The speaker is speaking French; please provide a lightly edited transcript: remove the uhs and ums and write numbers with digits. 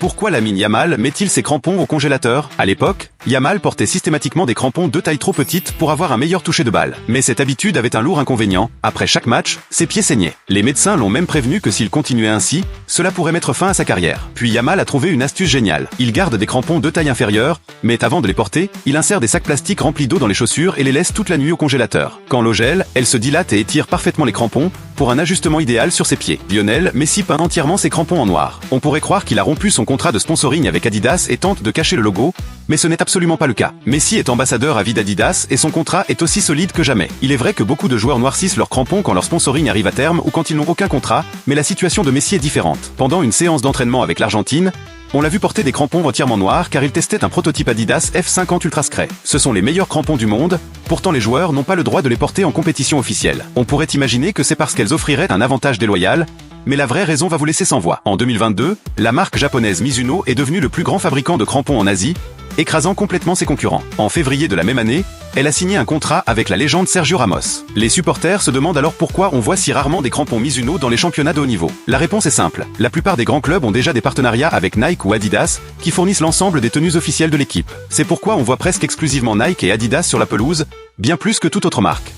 Pourquoi Lamine Yamal met-il ses crampons au congélateur? À l'époque, Yamal portait systématiquement des crampons de taille trop petite pour avoir un meilleur toucher de balle. Mais cette habitude avait un lourd inconvénient. Après chaque match, ses pieds saignaient. Les médecins l'ont même prévenu que s'il continuait ainsi, cela pourrait mettre fin à sa carrière. Puis Yamal a trouvé une astuce géniale. Il garde des crampons de taille inférieure, mais avant de les porter, il insère des sacs plastiques remplis d'eau dans les chaussures et les laisse toute la nuit au congélateur. Quand l'eau gèle, elle se dilate et étire parfaitement les crampons, pour un ajustement idéal sur ses pieds. Lionel Messi peint entièrement ses crampons en noir. On pourrait croire qu'il a rompu son contrat de sponsoring avec Adidas et tente de cacher le logo, mais ce n'est absolument pas le cas. Messi est ambassadeur à vie d'Adidas et son contrat est aussi solide que jamais. Il est vrai que beaucoup de joueurs noircissent leurs crampons quand leur sponsoring arrive à terme ou quand ils n'ont aucun contrat, mais la situation de Messi est différente. Pendant une séance d'entraînement avec l'Argentine, on l'a vu porter des crampons entièrement noirs car il testait un prototype Adidas F50 Ultra Secret. Ce sont les meilleurs crampons du monde, pourtant les joueurs n'ont pas le droit de les porter en compétition officielle. On pourrait imaginer que c'est parce qu'elles offriraient un avantage déloyal, mais la vraie raison va vous laisser sans voix. En 2022, la marque japonaise Mizuno est devenue le plus grand fabricant de crampons en Asie, écrasant complètement ses concurrents. En février de la même année, elle a signé un contrat avec la légende Sergio Ramos. Les supporters se demandent alors pourquoi on voit si rarement des crampons Mizuno dans les championnats de haut niveau. La réponse est simple. La plupart des grands clubs ont déjà des partenariats avec Nike ou Adidas, qui fournissent l'ensemble des tenues officielles de l'équipe. C'est pourquoi on voit presque exclusivement Nike et Adidas sur la pelouse, bien plus que toute autre marque.